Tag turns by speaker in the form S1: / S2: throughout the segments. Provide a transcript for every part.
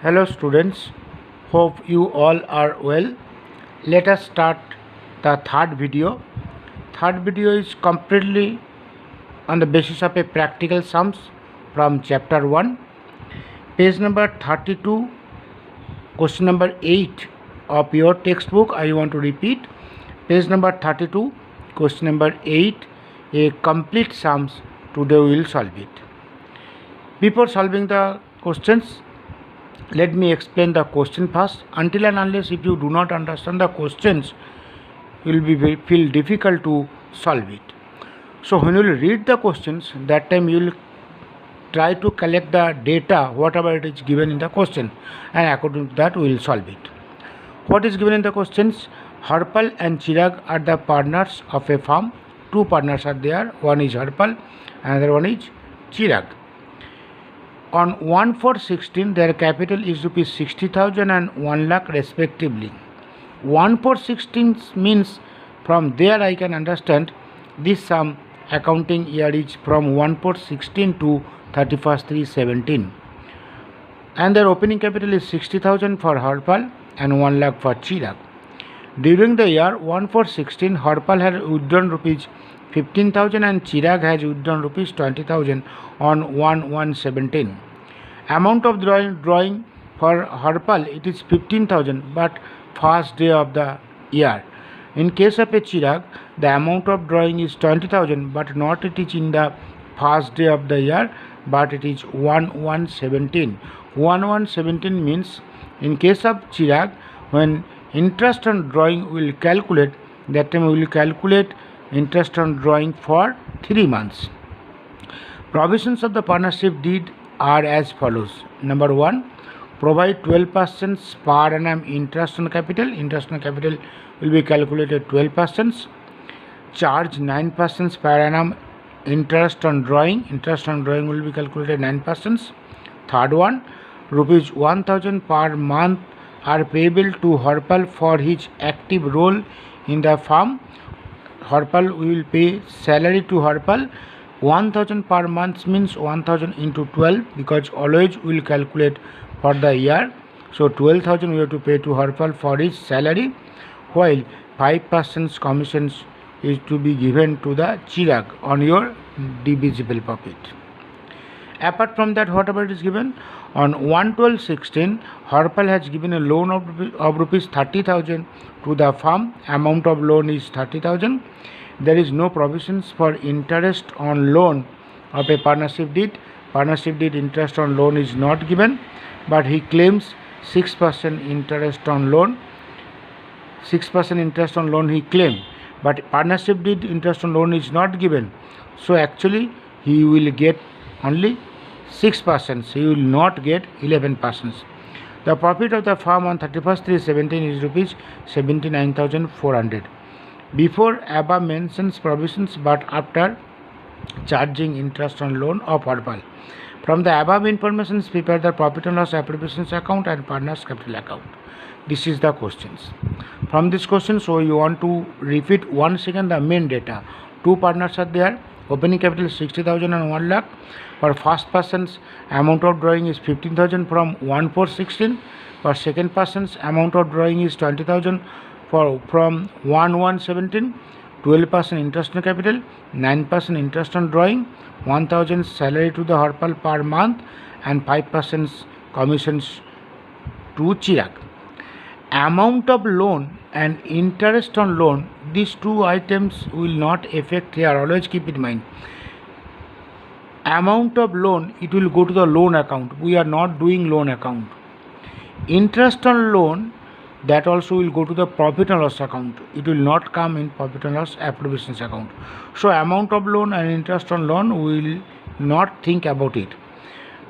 S1: Hello students, hope you all are well. Let us start the third video. Third video is completely on the basis of a practical sums from chapter 1. Page number 32, question number 8 of your textbook. I want to repeat. Page number 32, question number 8, a complete sums. Today we will solve it. Before solving the questions, let me explain the question first. Until and unless if you do not understand the questions, it will be feel difficult to solve it. So when you will read the questions, that time you will try to collect the data whatever it is given in the question, and according to that we will solve it. What is given in the questions? Harpal and Chirag are the partners of a farm. Two partners are there. One is Harpal, another one is Chirag. On 1/4/16, their capital is rupees 60,000 and 1 lakh respectively. 1/4/16 means from there I can understand this sum accounting year is from 1/4/16 to 31st/3/17. And their opening capital is 60,000 for Harpal and 1 lakh for Chirag. During the year 1/4/16, Harpal had withdrawn rupees 15,000 and Chirag has withdrawn rupees 20,000 on 1/1/17. Amount of drawing for Harpal it is 15,000 but first day of the year. In case of a Chirag, the amount of drawing is 20,000 but not it is in the first day of the year but it is 1/1/17. 1/1/17 means in case of Chirag, when interest on drawing will calculate, that time we will calculate interest on drawing for 3 months. Provisions of the partnership deed are as follows. Number 1, provide 12% per annum interest on capital. Interest on capital will be calculated 12%. Charge 9% per annum interest on drawing. Interest on drawing will be calculated 9%. Third one, rupees 1,000 per month are payable to Harpal for his active role in the farm. Harpal will pay salary to Harpal. 1,000 per month means 1,000 into 12 because always we will calculate for the year. So 12,000 we have to pay to Harpal for his salary, while 5% commissions is to be given to the Chirag on your divisible profit. Apart from that, whatever it is given, on 1/12/16, Harpal has given a loan of rupees 30,000 to the farm. Amount of loan is 30,000. There is no provisions for interest on loan of a partnership deed. Partnership deed interest on loan is not given, but he claims 6% interest on loan. 6% interest on loan he claimed, but partnership deed interest on loan is not given. So actually he will get only 6%. He will not get 11%. The profit of the farm on 31st/3/17 is rupees 79,400. Before above mentions provisions but after charging interest on loan of Harpal. From the above information, prepare the profit and loss appropriations account and partners capital account. This is the questions. From this question, so you want to repeat once again the main data. Two partners are there. Opening capital is 60,000 and 1 lakh. For first person's amount of drawing is 15,000 from 1/4/16. For second person's amount of drawing is 20,000 from 1/1/17. 12% interest on capital, 9% interest on drawing, 1,000 salary to the Harpal per month, and 5% commissions to Chirag. Amount of loan and interest on loan, these two items will not affect here. Always keep in mind. Amount of loan, it will go to the loan account. We are not doing loan account. Interest on loan, that also will go to the profit and loss account. It will not come in profit and loss appropriations account. So amount of loan and interest on loan, we will not think about it.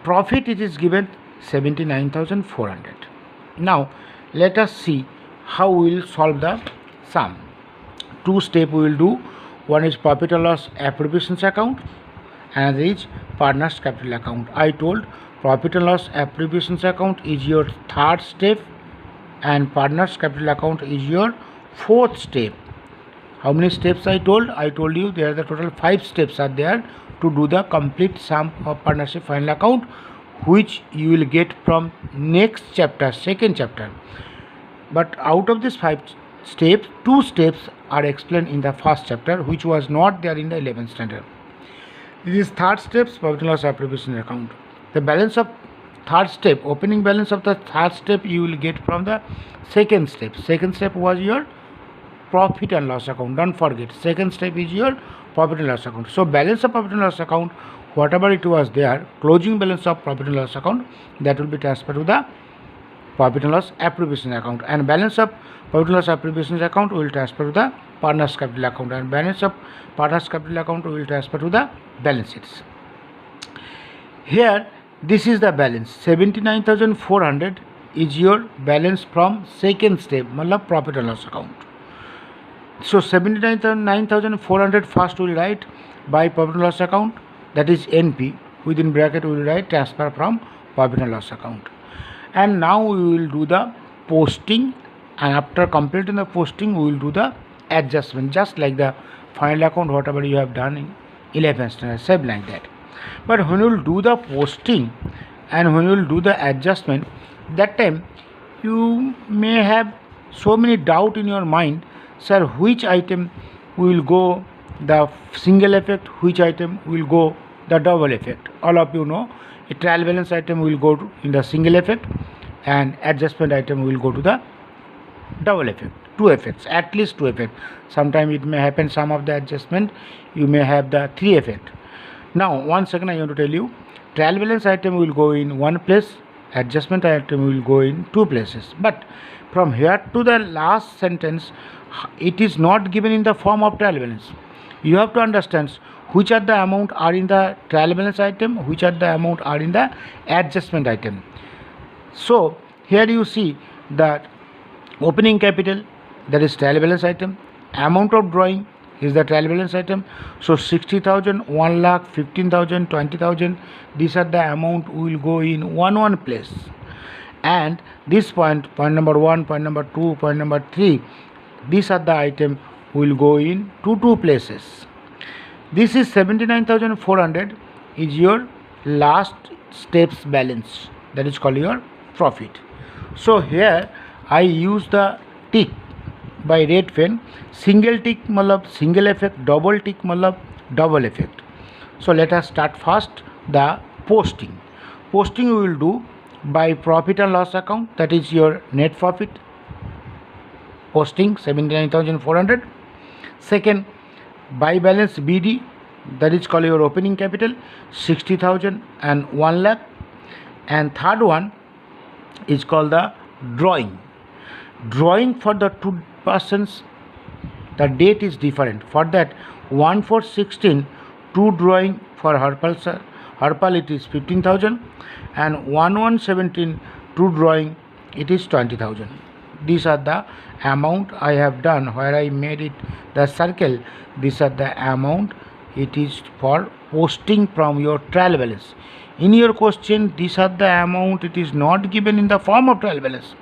S1: Profit it is given 79,400. Now let us see how we will solve the sum. Two steps we will do. One is profit and loss appropriations account, another is partners capital account. I told profit and loss appropriations account is your third step and partners capital account is your fourth step. How many steps I told? I told you there are the total 5 steps are there to do the complete sum of partnership final account, which you will get from next chapter, second chapter. But out of these 5 steps, 2 steps are explained in the first chapter, which was not there in the 11th standard. This is third steps, profit and loss appropriation account. The balance of third step, opening balance of the third step, you will get from the second step. Second step was your profit and loss account. Don't forget, second step is your profit and loss account. So balance of profit and loss account, whatever it was there, closing balance of profit and loss account, that will be transferred to the profit and loss appropriation account, and balance of profit and loss appropriation account will transfer to the partners capital account, and balance of partners capital account will transfer to the balance sheets. Here this is the balance. 79,400 is your balance from second step, matlab profit and loss account. So 79,400 first we will write by profit and loss account, that is NP, within bracket we will write transfer from profit and loss account. And now we will do the posting, and after completing the posting we will do the adjustment, just like the final account whatever you have done in 11th standard, same like that. But when you will do the posting and when you will do the adjustment, that time you may have so many doubt in your mind, sir, which item will go the single effect, which item will go the double effect. All of you know a trial balance item will go in the single effect and adjustment item will go to the double effect. 2 effects, at least 2 effects. Sometimes it may happen some of the adjustment you may have the 3 effect. Now once again I want to tell you, trial balance item will go in one place, adjustment item will go in 2 places. But from here to the last sentence, it is not given in the form of trial balance. You have to understand which are the amount are in the trial balance item, which are the amount are in the adjustment item. So here you see that opening capital, that is trial balance item, amount of drawing is the trial balance item. So 60,000, 1 lakh, 15,000, 20,000, these are the amount will go in one place. And this point number 1, point number 2, point number 3, these are the item will go in two places. This is 79,400 is your last steps balance, that is called your profit. So here I use the tick by red pen. Single tick matlab single effect, double tick matlab double effect. So let us start first the posting. Posting we will do by profit and loss account, that is your net profit. Posting 79,400. Second, by balance BD, that is called your opening capital, 60,000 and 1 lakh. And third one is called the drawing. Drawing for the 2 persons, the date is different. For that 1/4/16, 2 drawing for Harpal it is 15,000, and 1/1/17, 2 drawing it is 20,000. These are the amount I have done where I made it the circle. These are the amount it is for posting from your trial balance. In your question, these are the amount, it is not given in the form of trial balance,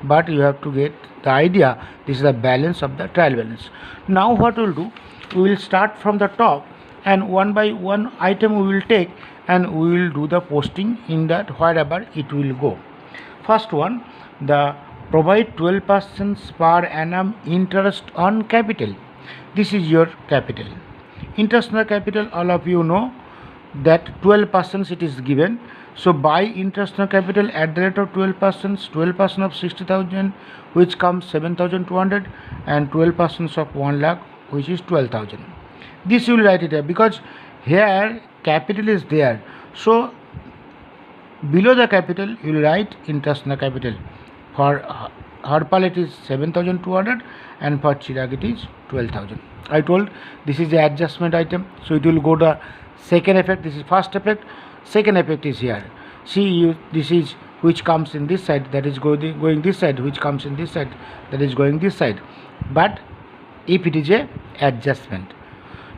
S1: but you have to get the idea. This is the balance of the trial balance. Now what we will do, we will start from the top and one by one item we will take and we will do the posting in that wherever it will go. First one, the provide 12% per annum interest on capital. This is your capital. Interest on the capital, all of you know that 12% it is given. So by interest on capital at the rate of 12%, 12% of 60,000 which comes 7,200 and 12% of 1 lakh which is 12,000. This you will write it here because here capital is there. So below the capital you will write interest on the capital. For Harpal it is 7,200 and for Chirag it is 12,000. I told this is the adjustment item, so it will go the second effect. This is first effect, second effect is here. See, this is which comes in this side, that is going this side, which comes in this side, that is going this side. But if it is a adjustment.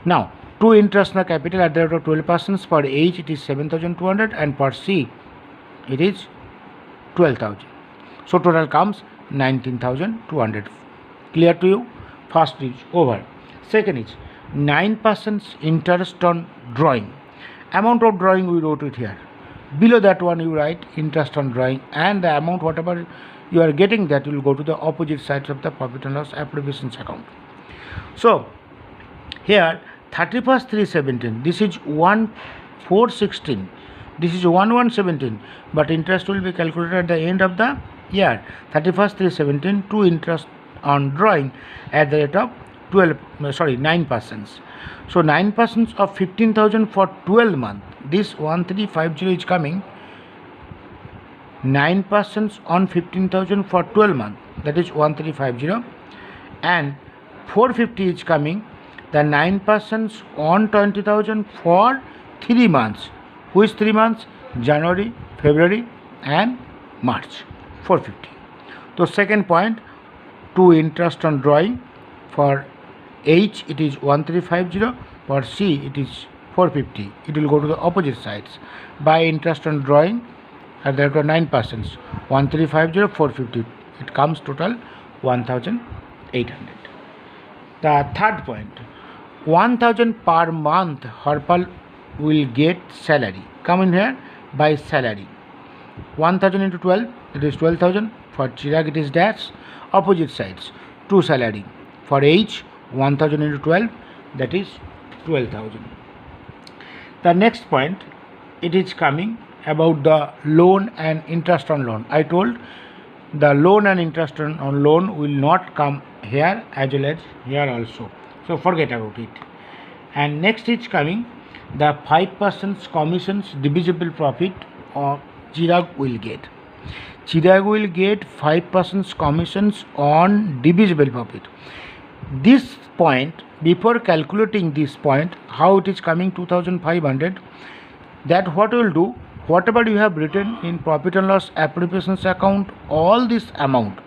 S1: Now to interest on the capital at the rate of 12%, for H it is 7,200 and for C it is 12,000. So total comes 19,200. Clear to you? First is over. Second is 9% interest on drawing. Amount of drawing we wrote it here. Below that one you write interest on drawing, and the amount whatever you are getting, that will go to the opposite sides of the profit and loss appropriations account. So here 31st 317, this is 1416, this is 1117, but interest will be calculated at the end of the year. 31st 317 to interest on drawing at the rate of 9%. So 9% of 15,000 for 12 months. This 1350 is coming 9% on 15,000 for 12 months, that is 1350, and 450 is coming the 9% on 20,000 for 3 months. Which 3 months? January, February and March. 450. So second point, to interest on drawing, for H it is 1350, for C it is 450. It will go to the opposite sides. By interest on drawing at the rate of 9%, 1350, 450, it comes total 1,800. The third point, 1,000 per month Harpal will get salary. Come in here, by salary. 1,000 into 12, it is 12,000. For Chirag it is dash, opposite sides, 2 salary. For H, 1,000 into 12, that is 12,000. The next point, it is coming about the loan and interest on loan. I told the loan and interest on loan will not come here as well as here also. So forget about it. And next is coming the 5% commissions divisible profit of Chirag will get. Chirag will get 5% commissions on divisible profit. This point, before calculating this point, how it is coming 2,500, that what we will do, whatever you have written in profit and loss appropriations account, all this amount,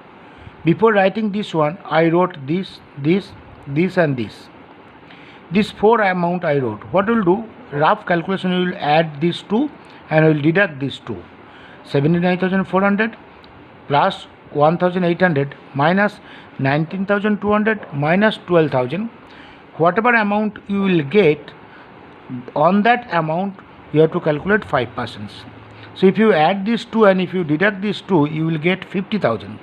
S1: before writing this one, I wrote this and this. This 4 amount I wrote. What we will do, rough calculation, we will add these 2 and we will deduct these 2. 79,400 plus 1,800 minus 19,200 minus 12,000. Whatever amount you will get, on that amount you have to calculate 5%. So if you add these 2 and if you deduct these 2, you will get 50,000.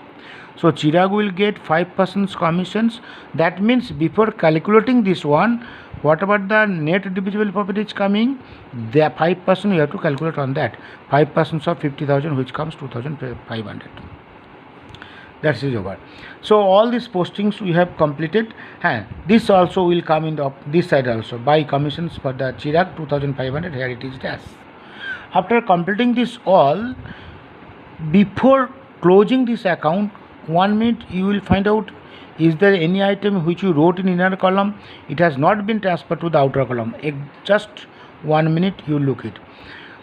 S1: So Chirag will get 5% commissions. That means before calculating this one, whatever the net divisible profit is coming, the 5% you have to calculate on that. 5% of 50,000, which comes 2,500. That is over. So all these postings we have completed, and this also will come in the this side also, by commissions for the Chirag 2,500. Here it is dash. After completing this all, before closing this account, 1 minute you will find out, is there any item which you wrote in inner column, it has not been transferred to the outer column. Just 1 minute you look it.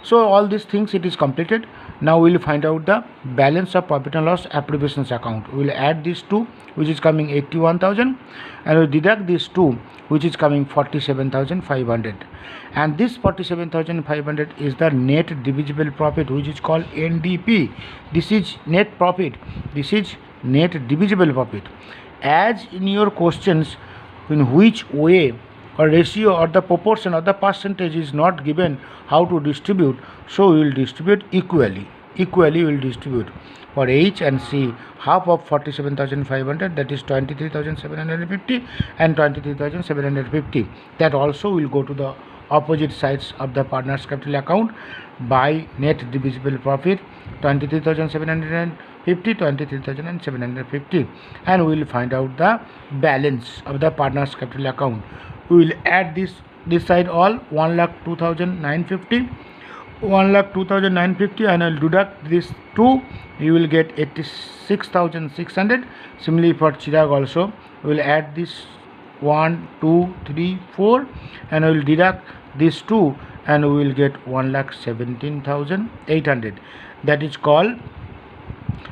S1: So all these things it is completed. Now we will find out the balance of profit and loss appropriations account. We will add these 2, which is coming 81,000, and we will deduct these 2, which is coming 47,500. And this 47,500 is the net divisible profit, which is called NDP. This is net profit. This is net divisible profit. As in your questions, in which way or ratio or the proportion or the percentage is not given how to distribute, so we will distribute equally. Equally we will distribute. For H and C, half of 47,500, that is 23,750, and 23,750. That also will go to the opposite sides of the partners capital account by net divisible profit, 23,750, 23,750, and we will find out the balance of the partners capital account. We will add this side all, 1,02,950, 1,02,950, and I will deduct this 2, you will get 86,600. Similarly for Chirag also, we will add this 1, 2, 3, 4, and I will deduct this 2, and we will get 1,17,800. That is called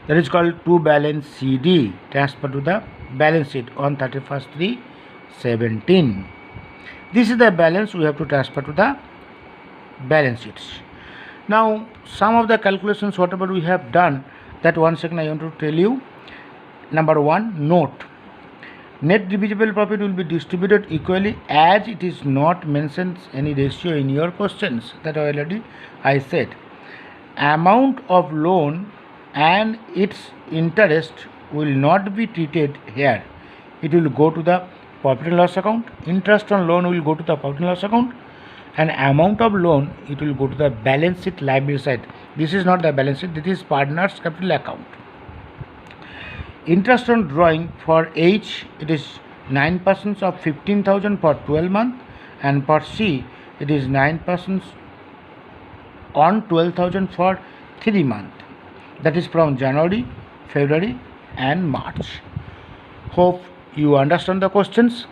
S1: to balance CD, transfer to the balance sheet on 31st 3/17. This is the balance we have to transfer to the balance sheets. Now some of the calculations whatever we have done, that 1 second I want to tell you. Number 1, note: net divisible profit will be distributed equally, as it is not mentioned any ratio in your questions. That already I said. amount of loan and its interest will not be treated here. It will go to the profit and loss account. Interest on loan will go to the profit and loss account, and amount of loan, it will go to the balance sheet liability side. This is not the balance sheet, this is partners capital account. Interest on drawing for H, it is 9% of 15,000 for 12 months, and for C it is 9% on 12,000 for 3 months. That is from January, February and March. Hope you understand the questions,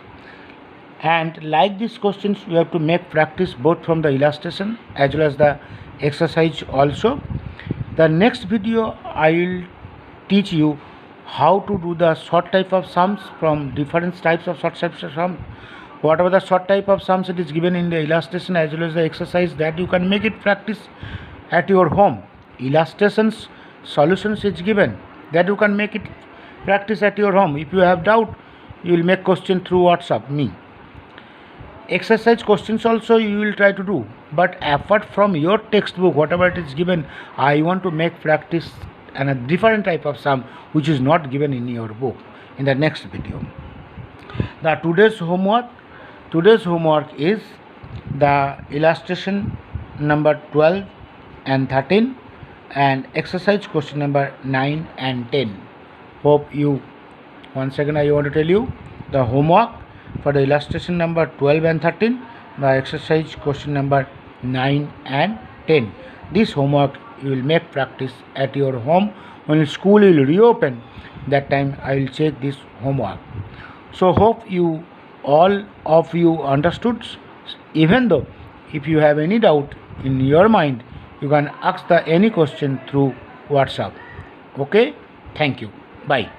S1: and like these questions you have to make practice both from the illustration as well as the exercise also. The next video I will teach you how to do the short type of sums from different types of short types of sums. Whatever the short type of sums it is given in the illustration as well as the exercise, that you can make it practice at your home. Illustrations, solutions is given, that you can make it practice at your home. If you have doubt, you will make question through WhatsApp me. Exercise questions also you will try to do, but apart from your textbook, whatever it is given, I want to make practice and a different type of sum which is not given in your book in the next video. The today's homework is the illustration number 12 and 13 and exercise question number 9 and 10. Hope you, once again I want to tell you the homework for the illustration number 12 and 13, the exercise question number 9 and 10. This homework you will make practice at your home. When school will reopen, that time I will check this homework. So hope you all of you understood. Even though if you have any doubt in your mind, you can ask any question through WhatsApp. Okay, thank you, bye.